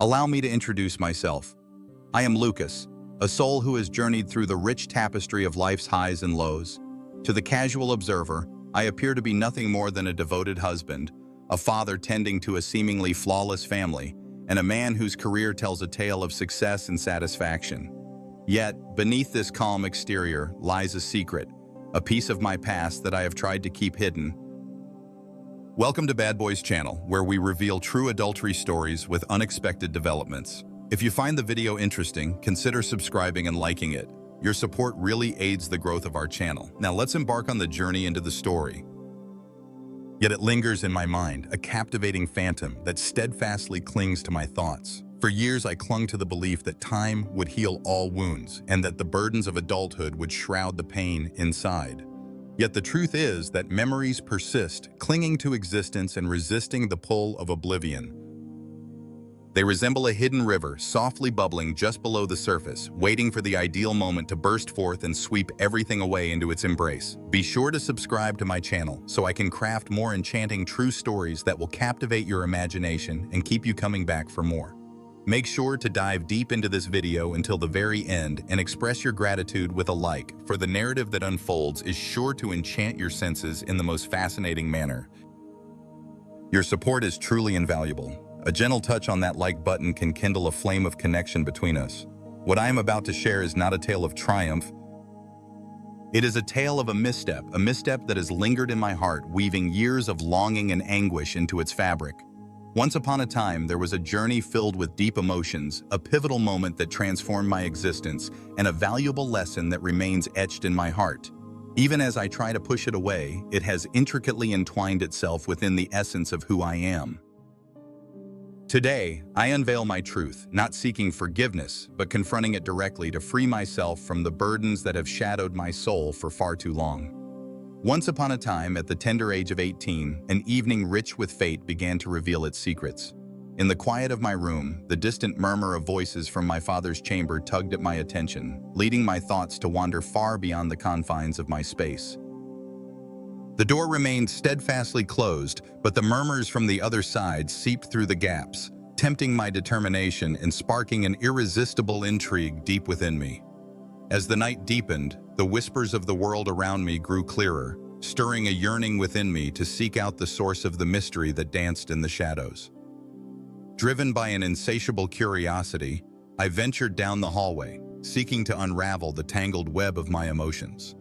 Allow me to introduce myself. I am Lucas, a soul who has journeyed through the rich tapestry of life's highs and lows. To the casual observer, I appear to be nothing more than a devoted husband, a father tending to a seemingly flawless family, and a man whose career tells a tale of success and satisfaction. Yet, beneath this calm exterior lies a secret, a piece of my past that I have tried to keep hidden. Welcome to Bad Boys Channel, where we reveal true adultery stories with unexpected developments. If you find the video interesting, consider subscribing and liking it. Your support really aids the growth of our channel. Now let's embark on the journey into the story. Yet it lingers in my mind, a captivating phantom that steadfastly clings to my thoughts. For years I clung to the belief that time would heal all wounds and that the burdens of adulthood would shroud the pain inside. Yet the truth is that memories persist, clinging to existence and resisting the pull of oblivion. They resemble a hidden river, softly bubbling just below the surface, waiting for the ideal moment to burst forth and sweep everything away into its embrace. Be sure to subscribe to my channel so I can craft more enchanting true stories that will captivate your imagination and keep you coming back for more. Make sure to dive deep into this video until the very end and express your gratitude with a like, for the narrative that unfolds is sure to enchant your senses in the most fascinating manner. Your support is truly invaluable. A gentle touch on that like button can kindle a flame of connection between us. What I am about to share is not a tale of triumph. It is a tale of a misstep that has lingered in my heart, weaving years of longing and anguish into its fabric. Once upon a time, there was a journey filled with deep emotions, a pivotal moment that transformed my existence, and a valuable lesson that remains etched in my heart. Even as I try to push it away, it has intricately entwined itself within the essence of who I am. Today, I unveil my truth, not seeking forgiveness, but confronting it directly to free myself from the burdens that have shadowed my soul for far too long. Once upon a time, at the tender age of 18, an evening rich with fate began to reveal its secrets. In the quiet of my room, the distant murmur of voices from my father's chamber tugged at my attention, leading my thoughts to wander far beyond the confines of my space. The door remained steadfastly closed, but the murmurs from the other side seeped through the gaps, tempting my determination and sparking an irresistible intrigue deep within me. As the night deepened, the whispers of the world around me grew clearer, stirring a yearning within me to seek out the source of the mystery that danced in the shadows. Driven by an insatiable curiosity, I ventured down the hallway, seeking to unravel the tangled web of my emotions.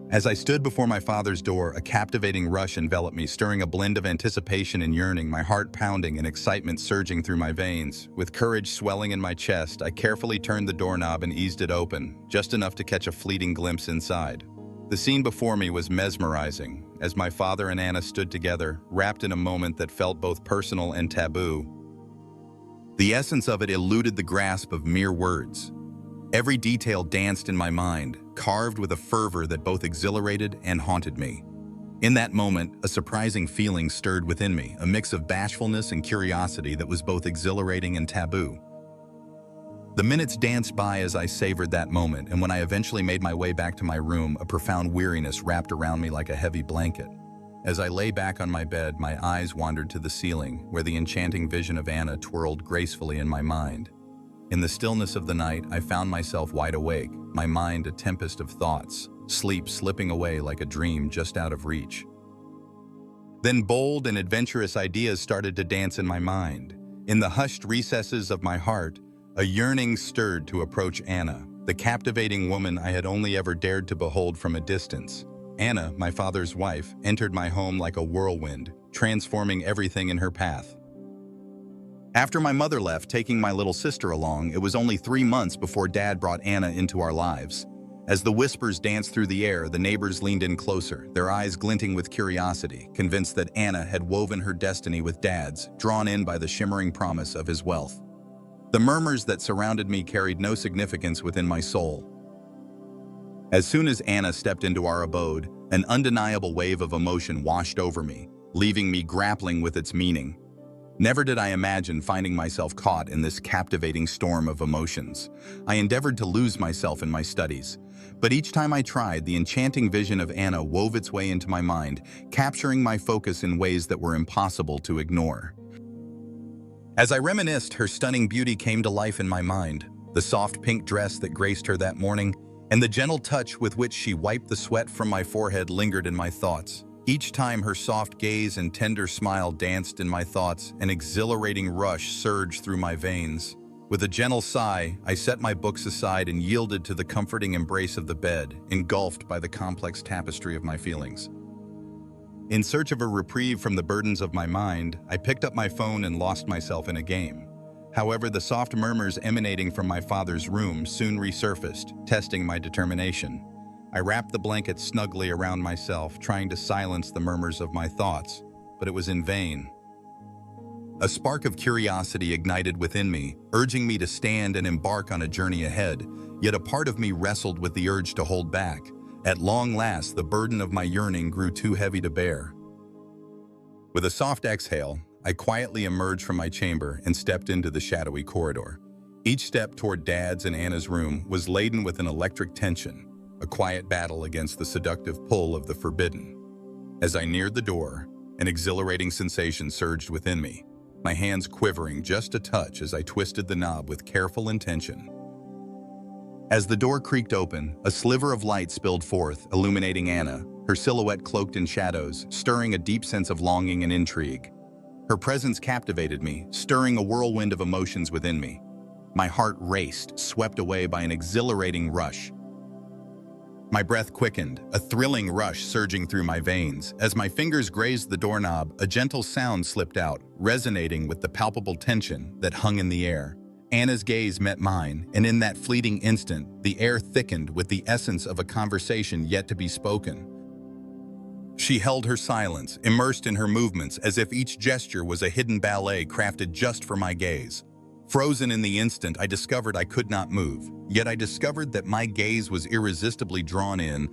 As I stood before my father's door, a captivating rush enveloped me, stirring a blend of anticipation and yearning, my heart pounding and excitement surging through my veins. With courage swelling in my chest, I carefully turned the doorknob and eased it open, just enough to catch a fleeting glimpse inside. The scene before me was mesmerizing, as my father and Anna stood together, wrapped in a moment that felt both personal and taboo. The essence of it eluded the grasp of mere words. Every detail danced in my mind, carved with a fervor that both exhilarated and haunted me. In that moment, a surprising feeling stirred within me, a mix of bashfulness and curiosity that was both exhilarating and taboo. The minutes danced by as I savored that moment, and when I eventually made my way back to my room, a profound weariness wrapped around me like a heavy blanket. As I lay back on my bed, my eyes wandered to the ceiling, where the enchanting vision of Anna twirled gracefully in my mind. In the stillness of the night, I found myself wide awake, my mind a tempest of thoughts, sleep slipping away like a dream just out of reach. Then bold and adventurous ideas started to dance in my mind. In the hushed recesses of my heart, a yearning stirred to approach Anna, the captivating woman I had only ever dared to behold from a distance. Anna, my father's wife, entered my home like a whirlwind, transforming everything in her path. After my mother left, taking my little sister along, it was only 3 months before Dad brought Anna into our lives. As the whispers danced through the air, the neighbors leaned in closer, their eyes glinting with curiosity, convinced that Anna had woven her destiny with Dad's, drawn in by the shimmering promise of his wealth. The murmurs that surrounded me carried no significance within my soul. As soon as Anna stepped into our abode, an undeniable wave of emotion washed over me, leaving me grappling with its meaning. Never did I imagine finding myself caught in this captivating storm of emotions. I endeavored to lose myself in my studies, but each time I tried, the enchanting vision of Anna wove its way into my mind, capturing my focus in ways that were impossible to ignore. As I reminisced, her stunning beauty came to life in my mind. The soft pink dress that graced her that morning, and the gentle touch with which she wiped the sweat from my forehead lingered in my thoughts. Each time her soft gaze and tender smile danced in my thoughts, an exhilarating rush surged through my veins. With a gentle sigh, I set my books aside and yielded to the comforting embrace of the bed, engulfed by the complex tapestry of my feelings. In search of a reprieve from the burdens of my mind, I picked up my phone and lost myself in a game. However, the soft murmurs emanating from my father's room soon resurfaced, testing my determination. I wrapped the blanket snugly around myself, trying to silence the murmurs of my thoughts, but it was in vain. A spark of curiosity ignited within me, urging me to stand and embark on a journey ahead, yet a part of me wrestled with the urge to hold back. At long last, the burden of my yearning grew too heavy to bear. With a soft exhale, I quietly emerged from my chamber and stepped into the shadowy corridor. Each step toward Dad's and Anna's room was laden with an electric tension, a quiet battle against the seductive pull of the forbidden. As I neared the door, an exhilarating sensation surged within me, my hands quivering just a touch as I twisted the knob with careful intention. As the door creaked open, a sliver of light spilled forth, illuminating Anna, her silhouette cloaked in shadows, stirring a deep sense of longing and intrigue. Her presence captivated me, stirring a whirlwind of emotions within me. My heart raced, swept away by an exhilarating rush. My breath quickened, a thrilling rush surging through my veins. As my fingers grazed the doorknob, a gentle sound slipped out, resonating with the palpable tension that hung in the air. Anna's gaze met mine, and in that fleeting instant, the air thickened with the essence of a conversation yet to be spoken. She held her silence, immersed in her movements, as if each gesture was a hidden ballet crafted just for my gaze. Frozen in the instant, I discovered I could not move, yet I discovered that my gaze was irresistibly drawn in.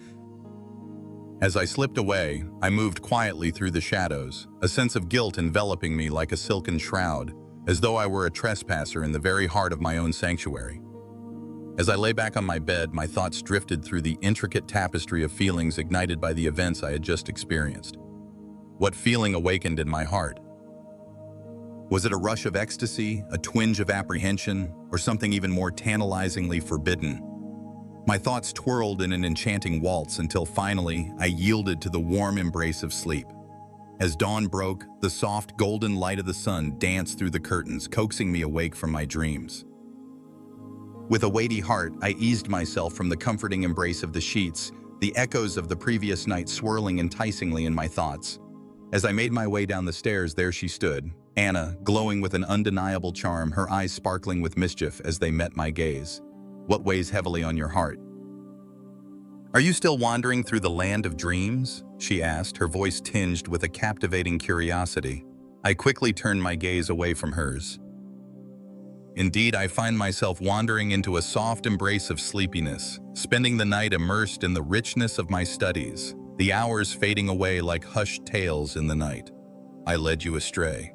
As I slipped away, I moved quietly through the shadows, a sense of guilt enveloping me like a silken shroud, as though I were a trespasser in the very heart of my own sanctuary. As I lay back on my bed, my thoughts drifted through the intricate tapestry of feelings ignited by the events I had just experienced. What feeling awakened in my heart? Was it a rush of ecstasy, a twinge of apprehension, or something even more tantalizingly forbidden? My thoughts twirled in an enchanting waltz until finally I yielded to the warm embrace of sleep. As dawn broke, the soft golden light of the sun danced through the curtains, coaxing me awake from my dreams. With a weighty heart, I eased myself from the comforting embrace of the sheets, the echoes of the previous night swirling enticingly in my thoughts. As I made my way down the stairs, there she stood, Anna, glowing with an undeniable charm, her eyes sparkling with mischief as they met my gaze. What weighs heavily on your heart? Are you still wandering through the land of dreams? She asked, her voice tinged with a captivating curiosity. I quickly turned my gaze away from hers. Indeed, I find myself wandering into a soft embrace of sleepiness, spending the night immersed in the richness of my studies, the hours fading away like hushed tales in the night. I led you astray.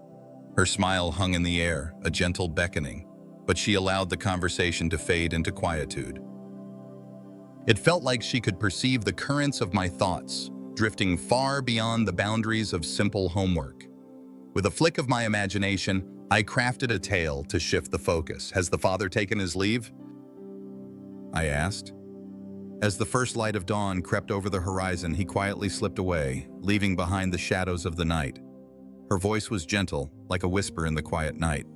Her smile hung in the air, a gentle beckoning, but she allowed the conversation to fade into quietude. It felt like she could perceive the currents of my thoughts, drifting far beyond the boundaries of simple homework. With a flick of my imagination, I crafted a tale to shift the focus. Has the father taken his leave? I asked. As the first light of dawn crept over the horizon, he quietly slipped away, leaving behind the shadows of the night. Her voice was gentle, like a whisper in the quiet night.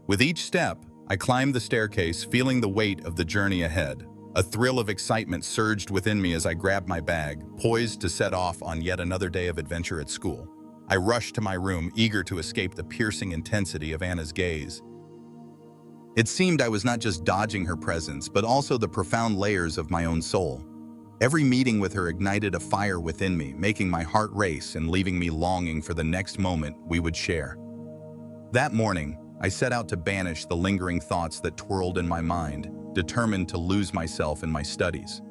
With each step, I climbed the staircase, feeling the weight of the journey ahead. A thrill of excitement surged within me as I grabbed my bag, poised to set off on yet another day of adventure at school. I rushed to my room, eager to escape the piercing intensity of Anna's gaze. It seemed I was not just dodging her presence, but also the profound layers of my own soul. Every meeting with her ignited a fire within me, making my heart race and leaving me longing for the next moment we would share. That morning, I set out to banish the lingering thoughts that twirled in my mind, determined to lose myself in my studies.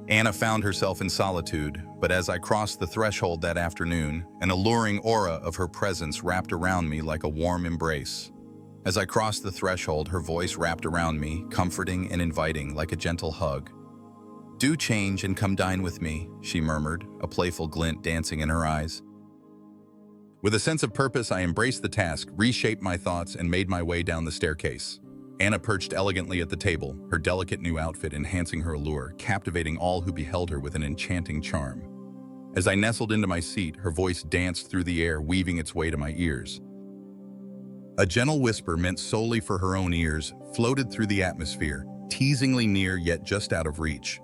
Anna found herself in solitude, but as I crossed the threshold that afternoon, an alluring aura of her presence wrapped around me like a warm embrace. As I crossed the threshold, her voice wrapped around me, comforting and inviting like a gentle hug. "Do change and come dine with me," she murmured, a playful glint dancing in her eyes. With a sense of purpose, I embraced the task, reshaped my thoughts, and made my way down the staircase. Anna perched elegantly at the table, her delicate new outfit enhancing her allure, captivating all who beheld her with an enchanting charm. As I nestled into my seat, her voice danced through the air, weaving its way to my ears. A gentle whisper meant solely for her own ears floated through the atmosphere, teasingly near yet just out of reach.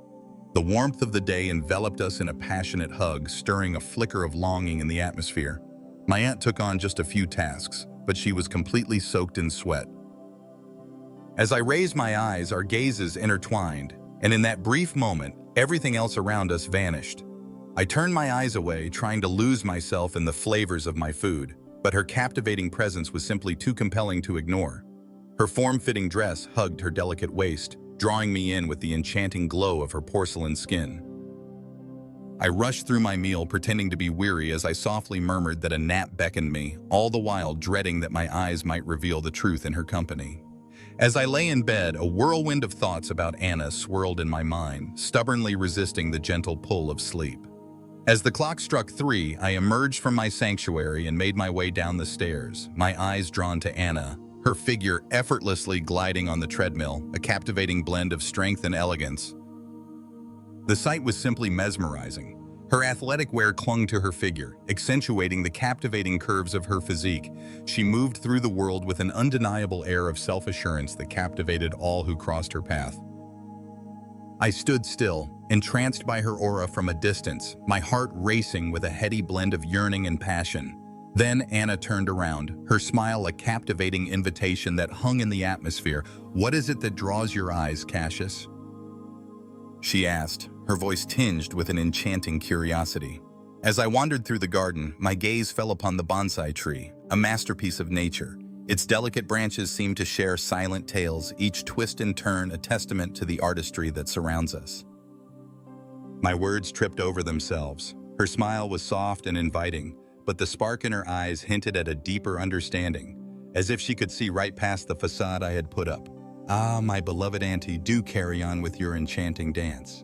The warmth of the day enveloped us in a passionate hug, stirring a flicker of longing in the atmosphere. My aunt took on just a few tasks, but she was completely soaked in sweat. As I raised my eyes, our gazes intertwined, and in that brief moment, everything else around us vanished. I turned my eyes away, trying to lose myself in the flavors of my food, but her captivating presence was simply too compelling to ignore. Her form-fitting dress hugged her delicate waist, drawing me in with the enchanting glow of her porcelain skin. I rushed through my meal, pretending to be weary as I softly murmured that a nap beckoned me, all the while dreading that my eyes might reveal the truth in her company. As I lay in bed, a whirlwind of thoughts about Anna swirled in my mind, stubbornly resisting the gentle pull of sleep. As the clock struck 3, I emerged from my sanctuary and made my way down the stairs, my eyes drawn to Anna, her figure effortlessly gliding on the treadmill, a captivating blend of strength and elegance. The sight was simply mesmerizing. Her athletic wear clung to her figure, accentuating the captivating curves of her physique. She moved through the world with an undeniable air of self-assurance that captivated all who crossed her path. I stood still, entranced by her aura from a distance, my heart racing with a heady blend of yearning and passion. Then Anna turned around, her smile a captivating invitation that hung in the atmosphere. "What is it that draws your eyes, Cassius?" she asked, her voice tinged with an enchanting curiosity. As I wandered through the garden, my gaze fell upon the bonsai tree, a masterpiece of nature. Its delicate branches seemed to share silent tales, each twist and turn a testament to the artistry that surrounds us. My words tripped over themselves. Her smile was soft and inviting, but the spark in her eyes hinted at a deeper understanding, as if she could see right past the facade I had put up. "Ah, my beloved auntie, do carry on with your enchanting dance."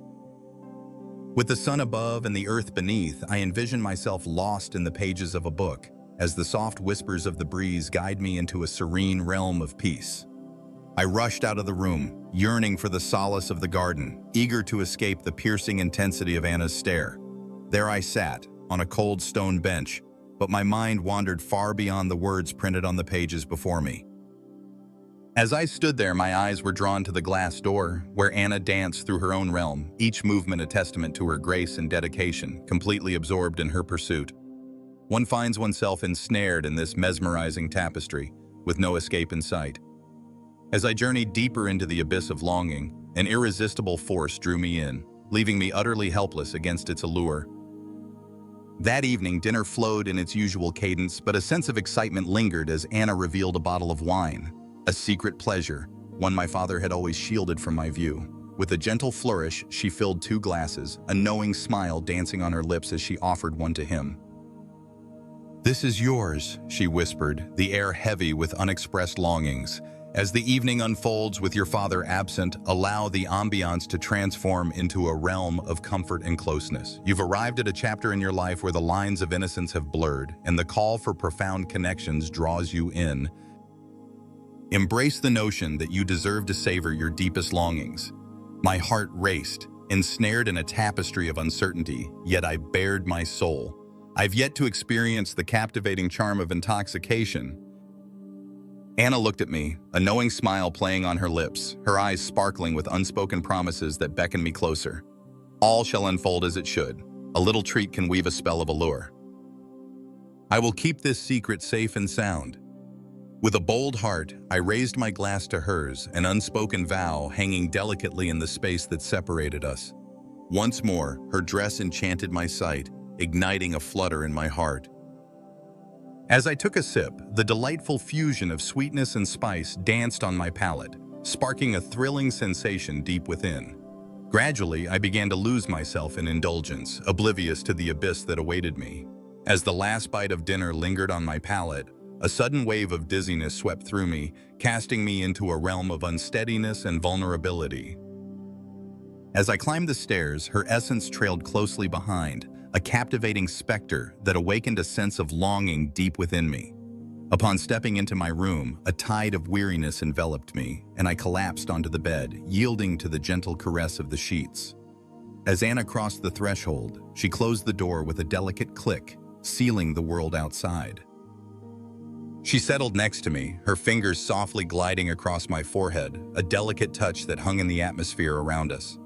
With the sun above and the earth beneath, I envisioned myself lost in the pages of a book, as the soft whispers of the breeze guide me into a serene realm of peace. I rushed out of the room, yearning for the solace of the garden, eager to escape the piercing intensity of Anna's stare. There I sat, on a cold stone bench, but my mind wandered far beyond the words printed on the pages before me. As I stood there, my eyes were drawn to the glass door, where Anna danced through her own realm, each movement a testament to her grace and dedication, completely absorbed in her pursuit. One finds oneself ensnared in this mesmerizing tapestry, with no escape in sight. As I journeyed deeper into the abyss of longing, an irresistible force drew me in, leaving me utterly helpless against its allure. That evening, dinner flowed in its usual cadence, but a sense of excitement lingered as Anna revealed a bottle of wine, a secret pleasure, one my father had always shielded from my view. With a gentle flourish, she filled 2 glasses, a knowing smile dancing on her lips as she offered one to him. "This is yours," she whispered, the air heavy with unexpressed longings. "As the evening unfolds with your father absent, allow the ambiance to transform into a realm of comfort and closeness. You've arrived at a chapter in your life where the lines of innocence have blurred, and the call for profound connections draws you in. Embrace the notion that you deserve to savor your deepest longings." My heart raced, ensnared in a tapestry of uncertainty, yet I bared my soul. I've yet to experience the captivating charm of intoxication. Anna looked at me, a knowing smile playing on her lips, her eyes sparkling with unspoken promises that beckoned me closer. All shall unfold as it should. A little treat can weave a spell of allure. I will keep this secret safe and sound. With a bold heart, I raised my glass to hers, an unspoken vow hanging delicately in the space that separated us. Once more, her dress enchanted my sight, igniting a flutter in my heart. As I took a sip, the delightful fusion of sweetness and spice danced on my palate, sparking a thrilling sensation deep within. Gradually, I began to lose myself in indulgence, oblivious to the abyss that awaited me. As the last bite of dinner lingered on my palate, a sudden wave of dizziness swept through me, casting me into a realm of unsteadiness and vulnerability. As I climbed the stairs, her essence trailed closely behind, a captivating specter that awakened a sense of longing deep within me. Upon stepping into my room, a tide of weariness enveloped me, and I collapsed onto the bed, yielding to the gentle caress of the sheets. As Anna crossed the threshold, she closed the door with a delicate click, sealing the world outside. She settled next to me, her fingers softly gliding across my forehead, a delicate touch that hung in the atmosphere around us.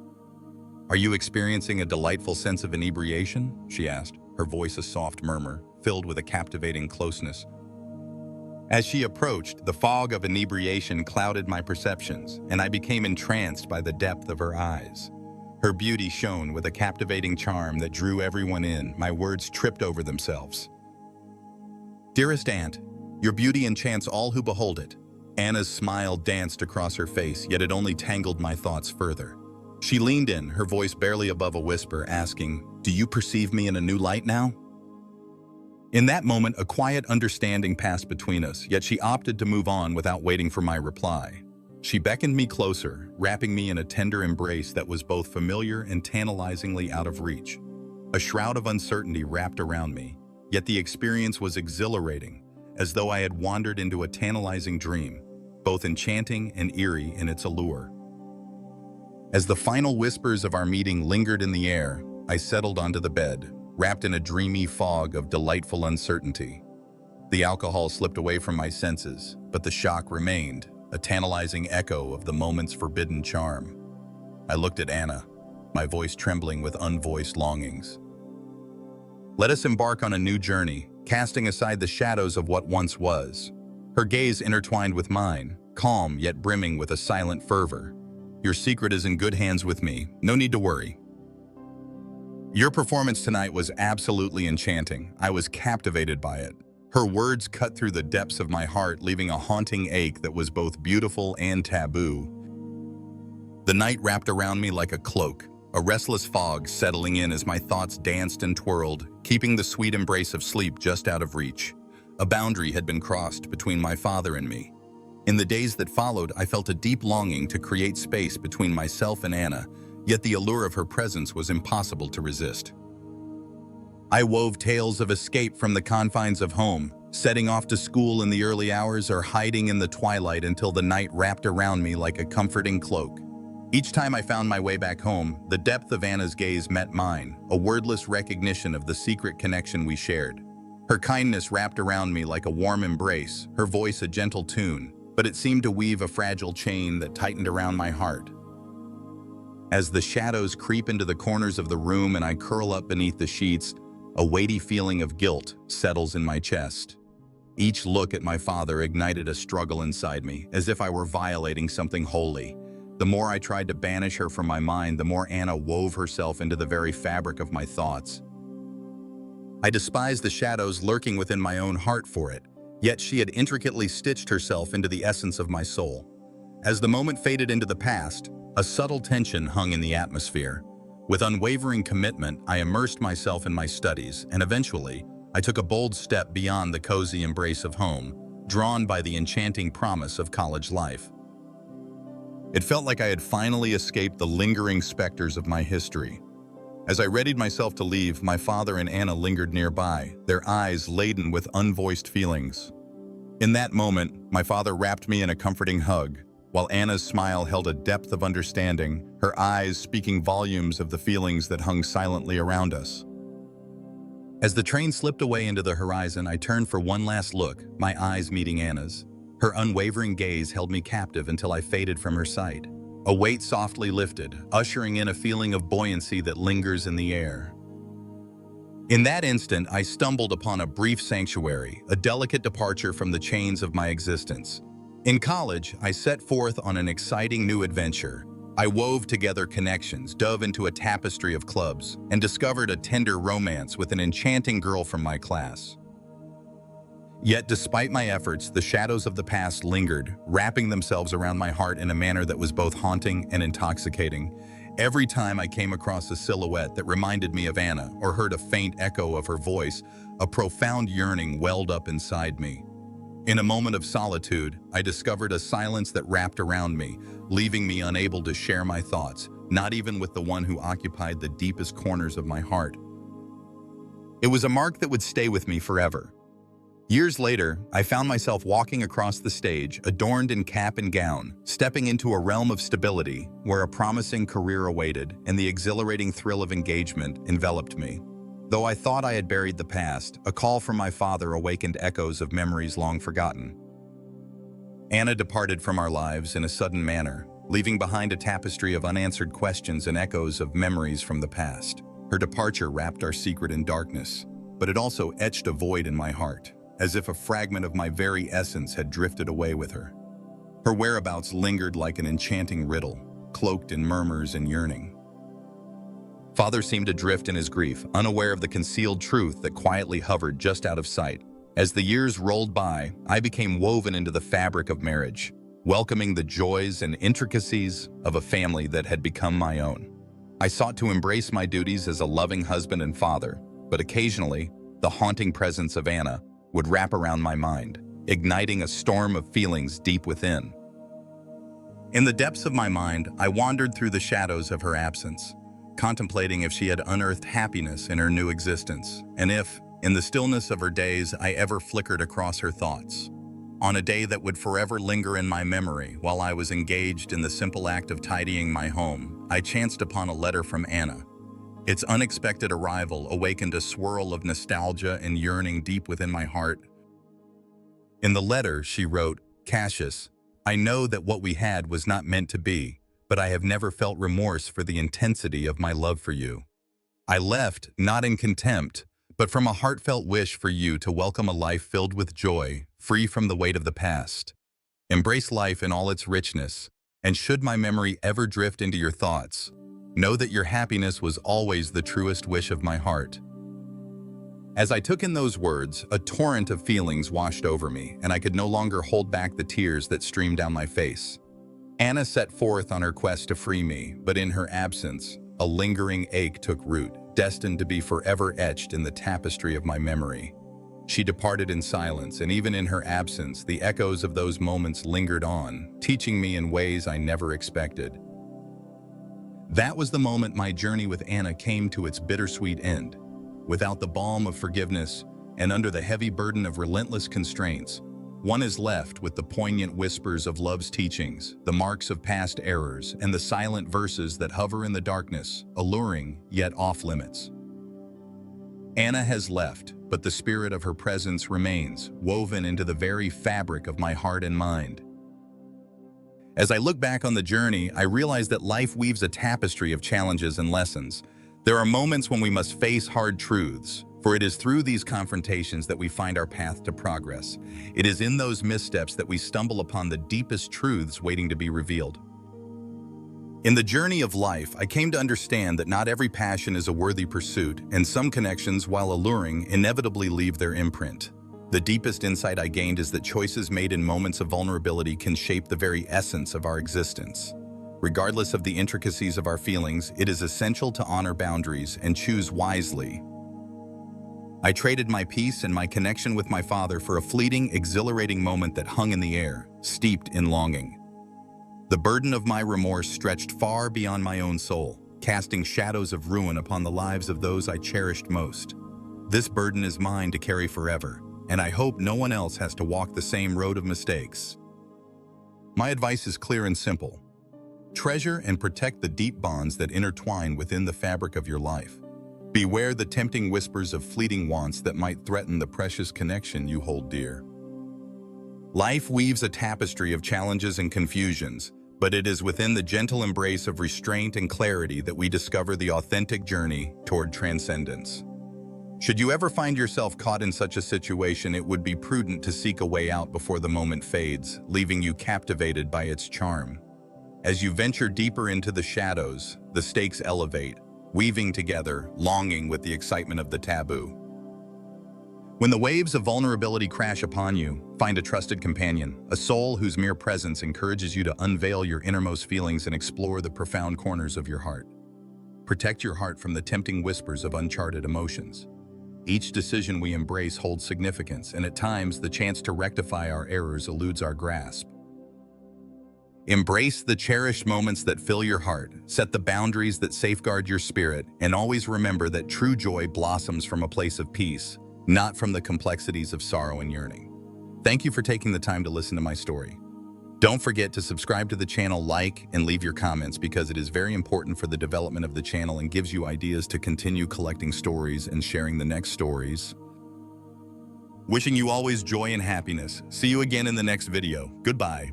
"Are you experiencing a delightful sense of inebriation?" she asked, her voice a soft murmur, filled with a captivating closeness. As she approached, the fog of inebriation clouded my perceptions, and I became entranced by the depth of her eyes. Her beauty shone with a captivating charm that drew everyone in. My words tripped over themselves. "Dearest Aunt, your beauty enchants all who behold it." Anna's smile danced across her face, yet it only tangled my thoughts further. She leaned in, her voice barely above a whisper, asking, "Do you perceive me in a new light now?" In that moment, a quiet understanding passed between us, yet she opted to move on without waiting for my reply. She beckoned me closer, wrapping me in a tender embrace that was both familiar and tantalizingly out of reach. A shroud of uncertainty wrapped around me, yet the experience was exhilarating, as though I had wandered into a tantalizing dream, both enchanting and eerie in its allure. As the final whispers of our meeting lingered in the air, I settled onto the bed, wrapped in a dreamy fog of delightful uncertainty. The alcohol slipped away from my senses, but the shock remained, a tantalizing echo of the moment's forbidden charm. I looked at Anna, my voice trembling with unvoiced longings. "Let us embark on a new journey, casting aside the shadows of what once was." Her gaze intertwined with mine, calm yet brimming with a silent fervor. "Your secret is in good hands with me. No need to worry." "Your performance tonight was absolutely enchanting. I was captivated by it." Her words cut through the depths of my heart, leaving a haunting ache that was both beautiful and taboo. The night wrapped around me like a cloak, a restless fog settling in as my thoughts danced and twirled, keeping the sweet embrace of sleep just out of reach. A boundary had been crossed between my father and me. In the days that followed, I felt a deep longing to create space between myself and Anna, yet the allure of her presence was impossible to resist. I wove tales of escape from the confines of home, setting off to school in the early hours or hiding in the twilight until the night wrapped around me like a comforting cloak. Each time I found my way back home, the depth of Anna's gaze met mine, a wordless recognition of the secret connection we shared. Her kindness wrapped around me like a warm embrace, her voice a gentle tune, but it seemed to weave a fragile chain that tightened around my heart. As the shadows creep into the corners of the room and I curl up beneath the sheets, a weighty feeling of guilt settles in my chest. Each look at my father ignited a struggle inside me, as if I were violating something holy. The more I tried to banish her from my mind, the more Anna wove herself into the very fabric of my thoughts. I despised the shadows lurking within my own heart for it, yet she had intricately stitched herself into the essence of my soul. As the moment faded into the past, a subtle tension hung in the atmosphere. With unwavering commitment, I immersed myself in my studies, and eventually, I took a bold step beyond the cozy embrace of home, drawn by the enchanting promise of college life. It felt like I had finally escaped the lingering specters of my history. As I readied myself to leave, my father and Anna lingered nearby, their eyes laden with unvoiced feelings. In that moment, my father wrapped me in a comforting hug, while Anna's smile held a depth of understanding, her eyes speaking volumes of the feelings that hung silently around us. As the train slipped away into the horizon, I turned for one last look, my eyes meeting Anna's. Her unwavering gaze held me captive until I faded from her sight. A weight softly lifted, ushering in a feeling of buoyancy that lingers in the air. In that instant, I stumbled upon a brief sanctuary, a delicate departure from the chains of my existence. In college, I set forth on an exciting new adventure. I wove together connections, dove into a tapestry of clubs, and discovered a tender romance with an enchanting girl from my class. Yet despite my efforts, the shadows of the past lingered, wrapping themselves around my heart in a manner that was both haunting and intoxicating. Every time I came across a silhouette that reminded me of Anna or heard a faint echo of her voice, a profound yearning welled up inside me. In a moment of solitude, I discovered a silence that wrapped around me, leaving me unable to share my thoughts, not even with the one who occupied the deepest corners of my heart. It was a mark that would stay with me forever. Years later, I found myself walking across the stage, adorned in cap and gown, stepping into a realm of stability where a promising career awaited and the exhilarating thrill of engagement enveloped me. Though I thought I had buried the past, a call from my father awakened echoes of memories long forgotten. Anna departed from our lives in a sudden manner, leaving behind a tapestry of unanswered questions and echoes of memories from the past. Her departure wrapped our secret in darkness, but it also etched a void in my heart, as if a fragment of my very essence had drifted away with her. Her whereabouts lingered like an enchanting riddle, cloaked in murmurs and yearning. Father seemed adrift in his grief, unaware of the concealed truth that quietly hovered just out of sight. As the years rolled by, I became woven into the fabric of marriage, welcoming the joys and intricacies of a family that had become my own. I sought to embrace my duties as a loving husband and father, but occasionally, the haunting presence of Anna would wrap around my mind, igniting a storm of feelings deep within. In the depths of my mind, I wandered through the shadows of her absence, contemplating if she had unearthed happiness in her new existence, and if, in the stillness of her days, I ever flickered across her thoughts. On a day that would forever linger in my memory, while I was engaged in the simple act of tidying my home, I chanced upon a letter from Anna. Its unexpected arrival awakened a swirl of nostalgia and yearning deep within my heart. In the letter, she wrote, "Cassius, I know that what we had was not meant to be, but I have never felt remorse for the intensity of my love for you. I left, not in contempt, but from a heartfelt wish for you to welcome a life filled with joy, free from the weight of the past. Embrace life in all its richness, and should my memory ever drift into your thoughts, know that your happiness was always the truest wish of my heart." As I took in those words, a torrent of feelings washed over me, and I could no longer hold back the tears that streamed down my face. Anna set forth on her quest to free me, but in her absence, a lingering ache took root, destined to be forever etched in the tapestry of my memory. She departed in silence, and even in her absence, the echoes of those moments lingered on, teaching me in ways I never expected. That was the moment my journey with Anna came to its bittersweet end. Without the balm of forgiveness, and under the heavy burden of relentless constraints, one is left with the poignant whispers of love's teachings, the marks of past errors, and the silent verses that hover in the darkness, alluring yet off-limits. Anna has left, but the spirit of her presence remains, woven into the very fabric of my heart and mind. As I look back on the journey, I realize that life weaves a tapestry of challenges and lessons. There are moments when we must face hard truths, for it is through these confrontations that we find our path to progress. It is in those missteps that we stumble upon the deepest truths waiting to be revealed. In the journey of life, I came to understand that not every passion is a worthy pursuit, and some connections, while alluring, inevitably leave their imprint. The deepest insight I gained is that choices made in moments of vulnerability can shape the very essence of our existence. Regardless of the intricacies of our feelings, it is essential to honor boundaries and choose wisely. I traded my peace and my connection with my father for a fleeting, exhilarating moment that hung in the air, steeped in longing. The burden of my remorse stretched far beyond my own soul, casting shadows of ruin upon the lives of those I cherished most. This burden is mine to carry forever, and I hope no one else has to walk the same road of mistakes. My advice is clear and simple. Treasure and protect the deep bonds that intertwine within the fabric of your life. Beware the tempting whispers of fleeting wants that might threaten the precious connection you hold dear. Life weaves a tapestry of challenges and confusions, but it is within the gentle embrace of restraint and clarity that we discover the authentic journey toward transcendence. Should you ever find yourself caught in such a situation, it would be prudent to seek a way out before the moment fades, leaving you captivated by its charm. As you venture deeper into the shadows, the stakes elevate, weaving together, longing with the excitement of the taboo. When the waves of vulnerability crash upon you, find a trusted companion, a soul whose mere presence encourages you to unveil your innermost feelings and explore the profound corners of your heart. Protect your heart from the tempting whispers of uncharted emotions. Each decision we embrace holds significance, and at times the chance to rectify our errors eludes our grasp. Embrace the cherished moments that fill your heart, set the boundaries that safeguard your spirit, and always remember that true joy blossoms from a place of peace, not from the complexities of sorrow and yearning. Thank you for taking the time to listen to my story. Don't forget to subscribe to the channel, like, and leave your comments because it is very important for the development of the channel and gives you ideas to continue collecting stories and sharing the next stories. Wishing you always joy and happiness. See you again in the next video. Goodbye.